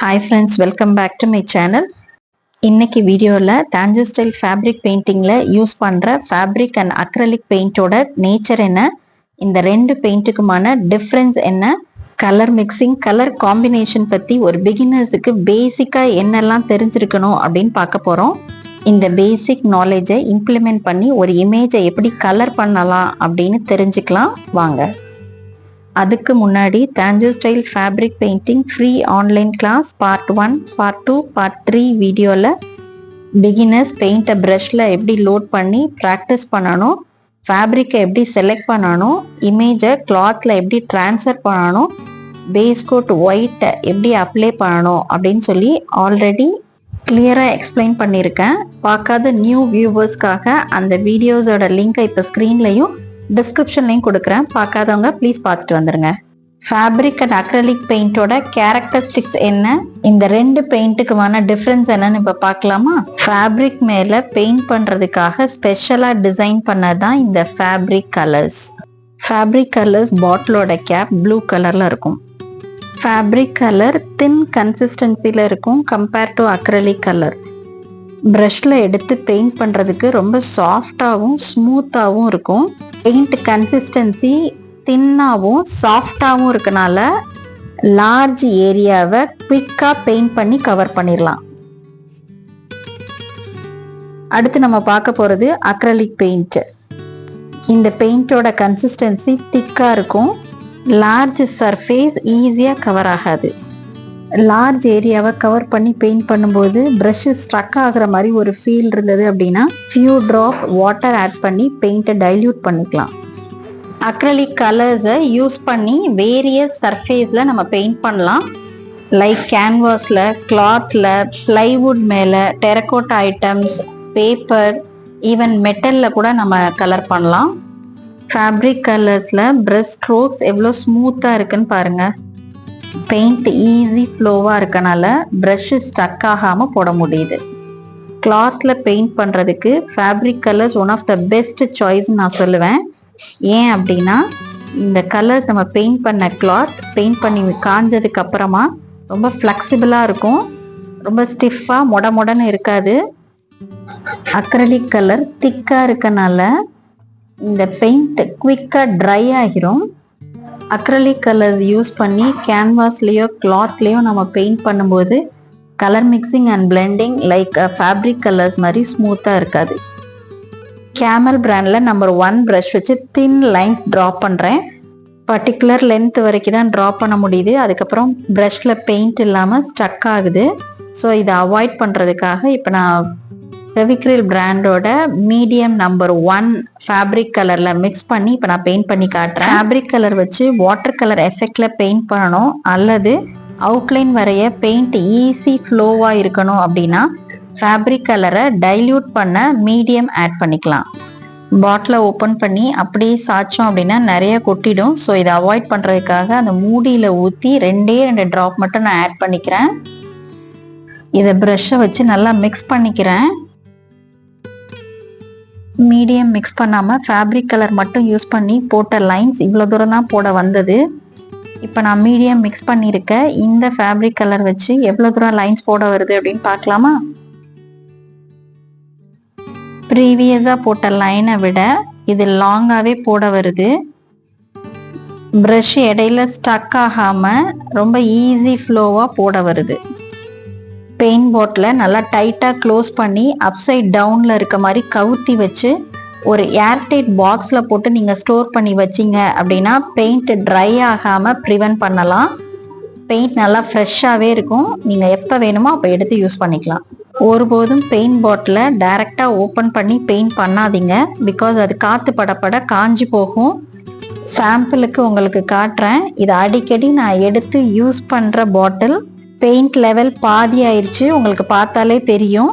Hi friends, welcome back to my channel. இன்னைக்கு வீடியோவில் Tanjore style fabric பெயிண்டிங்கில் யூஸ் பண்ணுற ஃபேப்ரிக் அண்ட் அக்ரலிக் பெயிண்டோட நேச்சர் என்ன, இந்த ரெண்டு பெயிண்ட்டுக்குமான டிஃப்ரென்ஸ் என்ன, கலர் மிக்சிங், கலர் காம்பினேஷன் பற்றி ஒரு பிகினர்ஸுக்கு பேசிக்காக என்னெல்லாம் தெரிஞ்சிருக்கணும் அப்படின்னு பார்க்க போகிறோம். இந்த பேசிக் நாலேஜை இம்ப்ளிமெண்ட் பண்ணி ஒரு இமேஜை எப்படி கலர் பண்ணலாம் அப்படின்னு தெரிஞ்சுக்கலாம் வாங்க. அதுக்கு முன்னாடி Tanjore style fabric painting free online class part 1, part 2, part 3 வீடியோவில் பிகினர்ஸ் பெயிண்ட்டை ப்ரஷில் எப்படி லோட் பண்ணி ப்ராக்டிஸ் பண்ணணும், ஃபேப்ரிக்கை எப்படி செலக்ட் பண்ணணும், இமேஜை கிளாத்தில் எப்படி ட்ரான்ஸ்ஃபர் பண்ணணும், பேஸ் கோட் ஒயிட்டை எப்படி அப்ளை பண்ணணும் அப்படின்னு சொல்லி ஆல்ரெடி கிளியராக எக்ஸ்பிளைன் பண்ணியிருக்கேன். பார்க்காத நியூ வியூவர்ஸ்க்காக அந்த வீடியோஸோட லிங்கை இப்போ ஸ்க்ரீன்லையும் டிஸ்கிரிப்ஷன்லையும் கொடுக்குறேன். பார்க்காதவங்க ப்ளீஸ் பார்த்துட்டு வந்துடுங்க. ஃபேப்ரிக் அண்ட் அக்ரலிக் பெயிண்டோட கேரக்டரிஸ்டிக்ஸ் என்ன, இந்த ரெண்டு பெயிண்ட்டுக்குமான டிஃப்ரென்ஸ் என்னன்னு இப்போ பார்க்கலாமா? ஃபேப்ரிக் மேலே பெயிண்ட் பண்ணுறதுக்காக ஸ்பெஷலாக டிசைன் பண்ணதான் இந்த ஃபேப்ரிக் கலர்ஸ். ஃபேப்ரிக் கலர்ஸ் பாட்டிலோட கேப் ப்ளூ கலரில் இருக்கும். ஃபேப்ரிக் கலர் தின் கன்சிஸ்டன்சியில் இருக்கும் கம்பேர் டு அக்ரலிக் கலர். ப்ரஷில் எடுத்து பெயிண்ட் பண்ணுறதுக்கு ரொம்ப சாஃப்டாகவும் ஸ்மூத்தாகவும் இருக்கும். பெயிண்ட் கன்சிஸ்டன்சி தின்னாகவும் சாஃப்டாகவும் இருக்கனால லார்ஜ் ஏரியாவை குவிக்காக பெயிண்ட் பண்ணி கவர் பண்ணிடலாம். அடுத்து நம்ம பார்க்க போகிறது அக்ரலிக் பெயிண்ட். இந்த பெயிண்டோட கன்சிஸ்டன்சி திக்காக இருக்கும். லார்ஜ் சர்ஃபேஸ் ஈஸியாக கவர் ஆகாது. லார்ஜ் ஏரியாவை கவர் பண்ணி பெயிண்ட் பண்ணும்போது ப்ரஷ்ஷு ஸ்ட்ரக் ஆகிற மாதிரி ஒரு ஃபீல் இருந்தது அப்படின்னா ஃபியூ ட்ராப் வாட்டர் ஆட் பண்ணி பெயிண்ட்டை டைல்யூட் பண்ணிக்கலாம். அக்ரலிக் கலர்ஸை யூஸ் பண்ணி வேரியஸ் சர்ஃபேஸில் நம்ம பெயிண்ட் பண்ணலாம். லைக் கேன்வாஸில், கிளாத்தில், ப்ளைவுட் மேலே, டெரகோட்டா ஐட்டம்ஸ், பேப்பர், ஈவன் மெட்டலில் கூட நம்ம கலர் பண்ணலாம். ஃபேப்ரிக் கலர்ஸில் ப்ரஷ் ஸ்ட்ரோக்ஸ் எவ்வளோ ஸ்மூத்தாக இருக்குன்னு பாருங்கள். பெயிண்ட் ஈஸி ஃப்ளோவாக இருக்கனால ப்ரஷ்ஷு ஸ்டக் ஆகாமல் போட முடியுது. கிளாத்தில் பெயிண்ட் பண்ணுறதுக்கு fabric colours one of the best சாய்ஸ்ன்னு நான் சொல்லுவேன். ஏன் அப்படின்னா இந்த கலர்ஸ் நம்ம பெயிண்ட் பண்ண கிளாத் பெயிண்ட் பண்ணி காஞ்சதுக்கு அப்புறமா ரொம்ப ஃப்ளெக்சிபிளாக இருக்கும், ரொம்ப ஸ்டிஃபாக மொடன்னு இருக்காது. அக்ரலிக் கலர் திக்காக இருக்கனால இந்த பெயிண்ட் குவிக்காக ட்ரை ஆகிரும். அக்ரலிக் கலர்ஸ் யூஸ் பண்ணி கேன்வாஸ்லேயோ கிளாத்லேயோ நம்ம பெயிண்ட் பண்ணும்போது colour mixing and blending like fabric colours மாதிரி ஸ்மூத்தாக இருக்காது. கேமல் பிராண்டில் நம்பர் 1 ப்ரஷ் வச்சு தின் லைன் ட்ரா பண்ணுறேன். பர்டிகுலர் லென்த் வரைக்கும் தான் ட்ரா பண்ண முடியுது. அதுக்கப்புறம் ப்ரஷில் பெயிண்ட் இல்லாமல் ஸ்டக் ஆகுது. ஸோ இதை அவாய்ட் பண்ணுறதுக்காக இப்போ நான் ஃபெவிக்ரில் பிராண்டோட மீடியம் நம்பர் 1 ஃபேப்ரிக் கலரில் மிக்ஸ் பண்ணி இப்போ நான் பெயிண்ட் பண்ணி காட்டுறேன். ஃபேப்ரிக் கலர் வச்சு வாட்டர் கலர் எஃபெக்டில் பெயிண்ட் பண்ணணும் அல்லது அவுட்லைன் வரைய பெயிண்ட் ஈஸி ஃப்ளோவாக இருக்கணும் அப்படின்னா ஃபேப்ரிக் கலரை டைல்யூட் பண்ண மீடியம் ஆட் பண்ணிக்கலாம். பாட்டிலை ஓப்பன் பண்ணி அப்படியே சாய்ச்சோம் அப்படின்னா நிறைய கொட்டிடும். ஸோ இதை அவாய்ட் பண்ணுறதுக்காக அந்த மூடியில் ஊற்றி 2 ட்ராப் மட்டும் நான் ஆட் பண்ணிக்கிறேன். இதை ப்ரஷ்ஷை வச்சு நல்லா மிக்ஸ் பண்ணிக்கிறேன். மீடியம் மிக்ஸ் பண்ணாமல் ஃபேப்ரிக் கலர் மட்டும் யூஸ் பண்ணி போட்ட லைன்ஸ் இவ்வளோ தூரம் தான் போட வந்தது. இப்போ நான் மீடியம் மிக்ஸ் பண்ணியிருக்க இந்த ஃபேப்ரிக் கலர் வச்சு எவ்வளோ தூரம் லைன்ஸ் போட வருது அப்படின்னு பார்க்கலாமா? ப்ரீவியஸாக போட்ட லைனை விட இது லாங்காகவே போட வருது. ப்ரஷ் இடையில ஸ்டக் ஆகாமல் ரொம்ப ஈஸி ஃப்ளோவாக போட வருது. பெயிண்ட் பாட்டிலை நல்லா டைட்டாக க்ளோஸ் பண்ணி அப்சைட் டவுனில் இருக்க மாதிரி கவுத்தி வச்சு ஒரு ஏர்டைட் பாக்ஸில் போட்டு நீங்கள் ஸ்டோர் பண்ணி வச்சிங்க அப்படின்னா பெயிண்ட் ட்ரை ஆகாமல் ப்ரிவென்ட் பண்ணலாம். பெயிண்ட் நல்லா ஃப்ரெஷ்ஷாகவே இருக்கும். நீங்கள் எப்போ வேணுமோ அப்போ எடுத்து யூஸ் பண்ணிக்கலாம். ஒருபோதும் பெயிண்ட் பாட்டிலை டைரெக்டாக ஓப்பன் பண்ணி பெயிண்ட் பண்ணாதீங்க. பிகாஸ் அது காற்று படப்பட காஞ்சி போகும். சாம்பிளுக்கு உங்களுக்கு காட்டுறேன். இது அடிக்கடி நான் எடுத்து யூஸ் பண்ணுற பாட்டில். பெயிண்ட் லெவல் பாதி ஆயிடுச்சு, உங்களுக்கு பார்த்தாலே தெரியும்.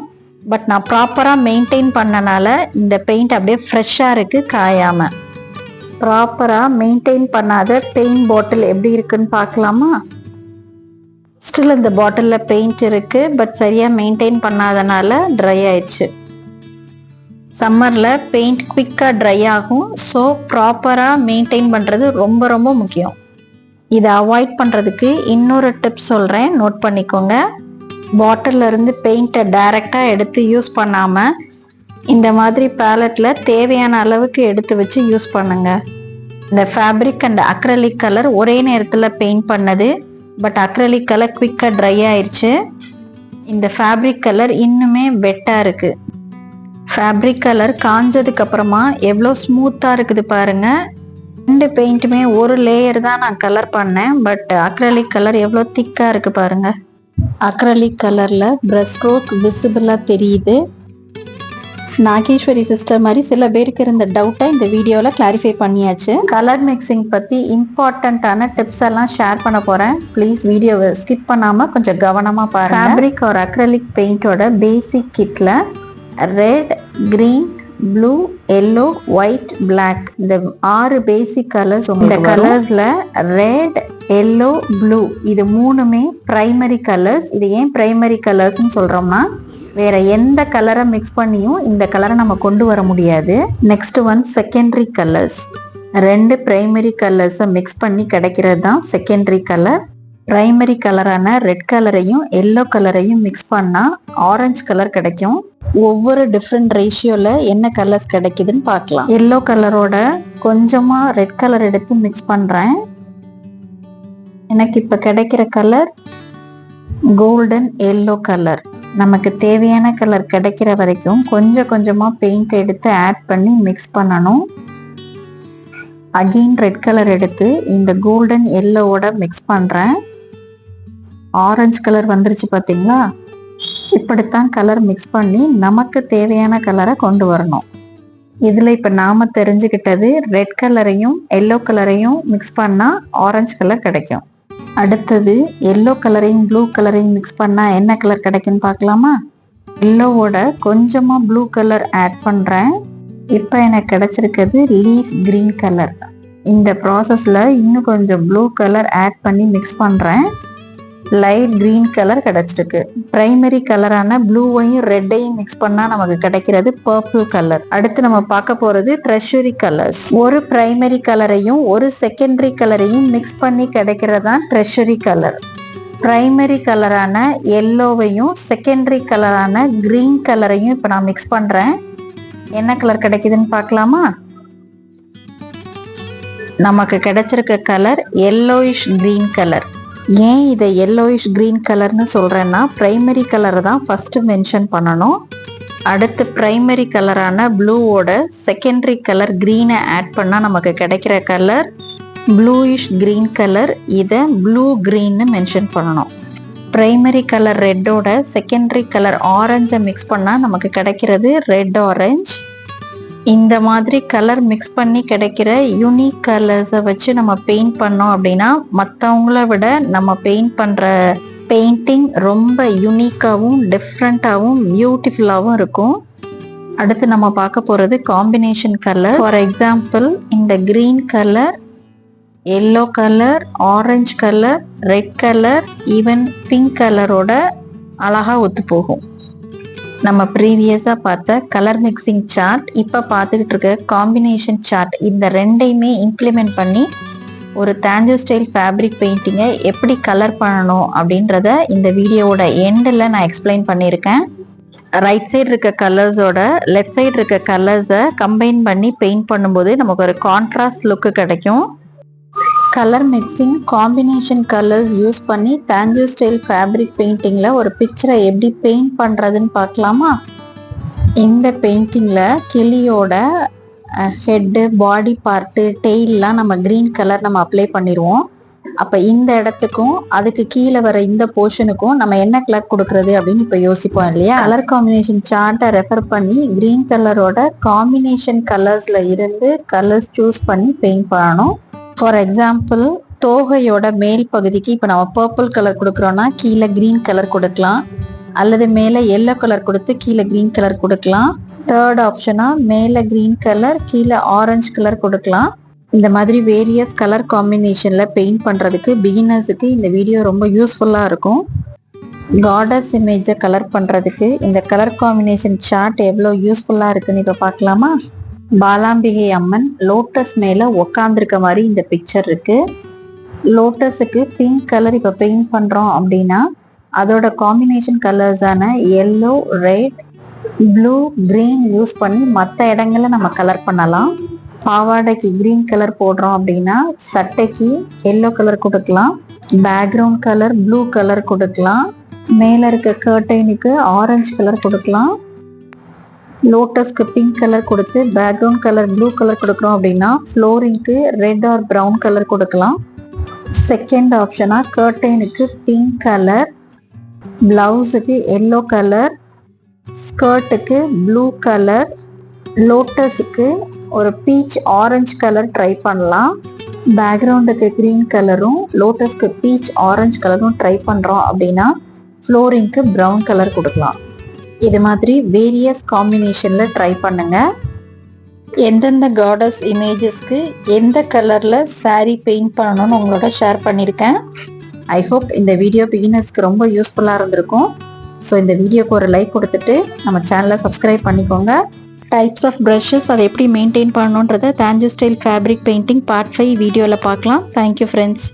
பட் நான் ப்ராப்பராக மெயின்டைன் பண்ணனால இந்த பெயிண்ட் அப்படியே ஃப்ரெஷ்ஷாக இருக்குது, காயாமல். ப்ராப்பராக மெயின்டைன் பண்ணாத பெயிண்ட் பாட்டில் எப்படி இருக்குன்னு பார்க்கலாமா? ஸ்டில் இந்த பாட்டிலில் பெயிண்ட் இருக்குது, பட் சரியாக மெயின்டைன் பண்ணாதனால ட்ரை ஆயிடுச்சு. சம்மரில் பெயிண்ட் குவிக்காக ட்ரை ஆகும். ஸோ ப்ராப்பராக மெயின்டைன் பண்ணுறது ரொம்ப ரொம்ப முக்கியம். இதை அவாய்ட் பண்ணுறதுக்கு இன்னொரு டிப்ஸ் சொல்கிறேன், நோட் பண்ணிக்கோங்க. பாட்டிலில் இருந்து பெயிண்ட்டை டைரெக்டாக எடுத்து யூஸ் பண்ணாமல் இந்த மாதிரி பேலட்டில் தேவையான அளவுக்கு எடுத்து வச்சு யூஸ் பண்ணுங்க. இந்த ஃபேப்ரிக் அண்ட் அக்ரலிக் கலர் ஒரே நேரத்தில் பெயிண்ட் பண்ணது, பட் அக்ரலிக் கலர் குவிக்காக ட்ரை ஆயிடுச்சு. இந்த ஃபேப்ரிக் கலர் இன்னுமே வெட்டாக இருக்குது. ஃபேப்ரிக் கலர் காஞ்சதுக்கு அப்புறமா எவ்வளோ ஸ்மூத்தாக இருக்குது பாருங்க. ரெண்டு பெயிண்ட்டுமே ஒரு லேயர் தான் நான் கலர் பண்ணேன், பட் அக்ரலிக் கலர் எவ்வளோ திக்காக இருக்குது பாருங்க. அக்ரலிக் கலரில் பிரஷ் ஸ்ட்ரோக் விசிபிளாக தெரியுது. நாகேஸ்வரி சிஸ்டர் மாதிரி சில பேருக்கு இருந்த டவுட்டை இந்த வீடியோவில் கிளாரிஃபை பண்ணியாச்சு. கலர் மிக்சிங் பற்றி இம்பார்ட்டண்ட்டான டிப்ஸ் எல்லாம் ஷேர் பண்ண போகிறேன். ப்ளீஸ் வீடியோவை ஸ்கிப் பண்ணாமல் கொஞ்சம் கவனமாக பாருங்கள். ஃபேப்ரிக் ஒரு அக்ரலிக் பெயிண்டோட பேசிக் கிட்டில் red, green, blue, yellow, white, black இந்த 6 பேசிக் கலர்ஸ். இந்த கலர்ஸில் ரெட், எல்லோ, ப்ளூ இது 3மே ப்ரைமரி கலர்ஸ். இது ஏன் ப்ரைமரி கலர்ஸ்ன்னு சொல்கிறோம்னா, வேற எந்த கலரை மிக்ஸ் பண்ணியும் இந்த கலரை நம்ம கொண்டு வர முடியாது. Next one secondary colours. 2 primary கலர்ஸை மிக்ஸ் பண்ணி கிடைக்கிறது தான் செகண்டரி கலர். பிரைமரி கலரான ரெட் கலரையும் எல்லோ கலரையும் மிக்ஸ் பண்ணால் ஆரஞ்சு கலர் கிடைக்கும். ஒவ்வொரு டிஃப்ரெண்ட் ரேஷியோவில் என்ன கலர்ஸ் கிடைக்குதுன்னு பார்க்கலாம். எல்லோ கலரோட கொஞ்சமாக ரெட் கலர் எடுத்து மிக்ஸ் பண்ணுறேன். எனக்கு இப்போ கிடைக்கிற கலர் கோல்டன் எல்லோ கலர். நமக்கு தேவையான கலர் கிடைக்கிற வரைக்கும் கொஞ்சம் கொஞ்சமாக பெயிண்ட் எடுத்து ஆட் பண்ணி மிக்ஸ் பண்ணணும். அகெயின் ரெட் கலர் எடுத்து இந்த கோல்டன் எல்லோவோட மிக்ஸ் பண்ணுறேன். ஆரஞ்சு கலர் வந்துருச்சு பார்த்தீங்களா? இப்படித்தான் கலர் மிக்ஸ் பண்ணி நமக்கு தேவையான கலரை கொண்டு வரணும். இதில் இப்போ நாம் தெரிஞ்சுக்கிட்டது ரெட் கலரையும் எல்லோ கலரையும் மிக்ஸ் பண்ணால் ஆரஞ்சு கலர் கிடைக்கும். அடுத்தது எல்லோ கலரையும் ப்ளூ கலரையும் மிக்ஸ் பண்ணால் என்ன கலர் கிடைக்குன்னு பார்க்கலாமா? எல்லோவோட கொஞ்சமாக ப்ளூ கலர் ஆட் பண்ணுறேன். இப்போ எனக்கு கிடைச்சிருக்கிறது லீஃப் க்ரீன் கலர். இந்த ப்ராசஸில் இன்னும் கொஞ்சம் ப்ளூ கலர் ஆட் பண்ணி மிக்ஸ் பண்ணுறேன். லைட் க்ரீன் கலர் கிடச்சிருக்கு. ப்ரைமரி கலரான ப்ளூவையும் ரெட்டையும் மிக்ஸ் பண்ணால் நமக்கு கிடைக்கிறது பர்பிள் கலர். அடுத்து நம்ம பார்க்க போகிறது ட்ரெஷரி கலர்ஸ். ஒரு ப்ரைமரி கலரையும் ஒரு செகண்டரி கலரையும் மிக்ஸ் பண்ணி கிடைக்கிறதான் ட்ரெஷரி கலர். ப்ரைமரி கலரான எல்லோவையும் செகண்டரி கலரான க்ரீன் கலரையும் இப்போ நான் மிக்ஸ் பண்ணுறேன். என்ன கலர் கிடைக்குதுன்னு பார்க்கலாமா? நமக்கு கிடைச்சிருக்க கலர் எல்லோயிஷ் க்ரீன் கலர். ஏன் இதை எல்லோயிஷ் க்ரீன் கலர்னு சொல்கிறேன்னா, ப்ரைமரி கலரை தான் ஃபஸ்ட்டு மென்ஷன் பண்ணணும். அடுத்து ப்ரைமரி கலரான ப்ளூவோட செகண்டரி கலர் க்ரீனை ஆட் பண்ணால் நமக்கு கிடைக்கிற கலர் ப்ளூயிஷ் க்ரீன் கலர். இதை ப்ளூ க்ரீன்னு மென்ஷன் பண்ணணும். ப்ரைமரி கலர் ரெட்டோட செகண்டரி கலர் ஆரஞ்சை மிக்ஸ் பண்ணால் நமக்கு கிடைக்கிறது ரெட் ஆரஞ்ச். இந்த மாதிரி கலர் மிக்ஸ் பண்ணி கிடைக்கிற யூனிக் கலர்ஸை வச்சு நம்ம பெயிண்ட் பண்ணோம் அப்படின்னா மற்றவங்கள விட நம்ம பெயிண்ட் பண்ணுற பெயிண்டிங் ரொம்ப யூனிக்காகவும் டிஃப்ரெண்ட்டாகவும் பியூட்டிஃபுல்லாகவும் இருக்கும். அடுத்து நம்ம பார்க்க போகிறது காம்பினேஷன் கலர். ஃபார் எக்ஸாம்பிள் இந்த green colour, yellow colour, orange colour, red colour, even pink கலரோட அழகாக ஒத்து போகும். நம்ம ப்ரீவியஸாக பார்த்த கலர் மிக்சிங் சார்ட், இப்போ பார்த்துக்கிட்டு இருக்க காம்பினேஷன் சார்ட், இந்த ரெண்டையுமே இம்ப்ளிமெண்ட் பண்ணி ஒரு தாஞ்சூர் ஸ்டைல் ஃபேப்ரிக் பெயிண்டிங்கை எப்படி கலர் பண்ணணும் அப்படின்றத இந்த வீடியோவோட எண்டில் நான் எக்ஸ்பிளைன் பண்ணியிருக்கேன். ரைட் சைடு இருக்க கலர்ஸோட லெஃப்ட் சைடு இருக்க கலர்ஸை கம்பைன் பண்ணி பெயிண்ட் பண்ணும்போது நமக்கு ஒரு கான்ட்ராஸ்ட் லுக்கு கிடைக்கும். Colour mixing combination colours use பண்ணி தாஞ்சூர் ஸ்டைல் ஃபேப்ரிக் பெயிண்டிங்கில் ஒரு பிக்சரை எப்படி பெயிண்ட் பண்ணுறதுன்னு பார்க்கலாமா? இந்த பெயிண்டிங்கில் கிளியோட ஹெட்டு, பாடி பார்ட்டு, டெய்லாம் நம்ம க்ரீன் கலர் நம்ம அப்ளை பண்ணிடுவோம். அப்போ இந்த இடத்துக்கும் அதுக்கு கீழே வர இந்த போர்ஷனுக்கும் நம்ம என்ன கலர் கொடுக்குறது அப்படின்னு இப்போ யோசிப்போம் இல்லையா? கலர் காம்பினேஷன் சார்ட்டை ரெஃபர் பண்ணி க்ரீன் கலரோட காம்பினேஷன் கலர்ஸில் இருந்து கலர்ஸ் சூஸ் பண்ணி பெயிண்ட் பண்ணணும். ஃபார் எக்ஸாம்பிள் தோகையோட மேல் பகுதிக்கு இப்போ நம்ம பர்பிள் கலர் கொடுக்குறோன்னா கீழே க்ரீன் கலர் கொடுக்கலாம், அல்லது மேலே எல்லோ கலர் கொடுத்து கீழே க்ரீன் கலர் கொடுக்கலாம். தேர்ட் ஆப்ஷனாக மேலே க்ரீன் கலர் கீழே ஆரஞ்சு கலர் கொடுக்கலாம். இந்த மாதிரி வேரியஸ் கலர் காம்பினேஷனில் பெயிண்ட் பண்ணுறதுக்கு பிகினர்ஸுக்கு இந்த வீடியோ ரொம்ப யூஸ்ஃபுல்லாக இருக்கும். காடஸ் இமேஜை கலர் பண்ணுறதுக்கு இந்த கலர் காம்பினேஷன் சார்ட் எவ்வளோ யூஸ்ஃபுல்லாக இருக்குன்னு இப்போ பார்க்கலாமா? பாலாம்பிகை அம்மன் லோட்டஸ் மேலே உக்காந்துருக்க மாதிரி இந்த பிக்சர் இருக்குது. லோட்டஸுக்கு பிங்க் கலர் இப்போ பெயிண்ட் பண்ணுறோம் அப்படின்னா அதோட காம்பினேஷன் கலர்ஸான yellow, red, blue, green use பண்ணி மற்ற இடங்கள்ல நம்ம கலர் பண்ணலாம். பாவாடைக்கு கிரீன் கலர் போடுறோம் அப்படின்னா சட்டைக்கு எல்லோ கலர் கொடுக்கலாம், பேக்ரவுண்ட் கலர் ப்ளூ கலர் கொடுக்கலாம், மேலே இருக்க கர்டைனுக்கு ஆரஞ்சு கலர் கொடுக்கலாம். லோட்டஸ்க்கு பிங்க் கலர் கொடுத்து பேக்ரவுண்ட் கலர் ப்ளூ கலர் கொடுக்குறோம் அப்படின்னா ஃப்ளோரிங்க்கு ரெட் ஆர் ப்ரௌன் கலர் கொடுக்கலாம். செகண்ட் ஆப்ஷனாக கர்டைனுக்கு பிங்க் கலர், பிளவுஸுக்கு எல்லோ கலர், ஸ்கர்ட்டுக்கு ப்ளூ கலர், லோட்டஸுக்கு ஒரு பீச் ஆரஞ்சு கலர் ட்ரை பண்ணலாம். பேக்ரவுண்டுக்கு க்ரீன் கலரும் லோட்டஸ்க்கு பீச் ஆரஞ்சு கலரும் ட்ரை பண்ணுறோம் அப்படின்னா ஃப்ளோரிங்க்கு ப்ரௌன் கலர் கொடுக்கலாம். இது மாதிரி வேரியஸ் காம்பினேஷனில் ட்ரை பண்ணுங்கள். எந்தெந்த காடஸ் இமேஜஸ்க்கு எந்த கலரில் saree பெயிண்ட் பண்ணணும்னு உங்களோட ஷேர் பண்ணியிருக்கேன். ஐ ஹோப் இந்த வீடியோ பிகினர்ஸ்க்கு ரொம்ப யூஸ்ஃபுல்லாக இருந்திருக்கும். ஸோ இந்த வீடியோக்கு ஒரு லைக் கொடுத்துட்டு நம்ம சேனலை சப்ஸ்கிரைப் பண்ணிக்கோங்க. டைப்ஸ் ஆஃப் ப்ரஷஸ் அதை எப்படி மெயின்டைன் பண்ணணுன்றதை Tanjore style fabric painting part 5 வீடியோவில் பார்க்கலாம். Thank you friends.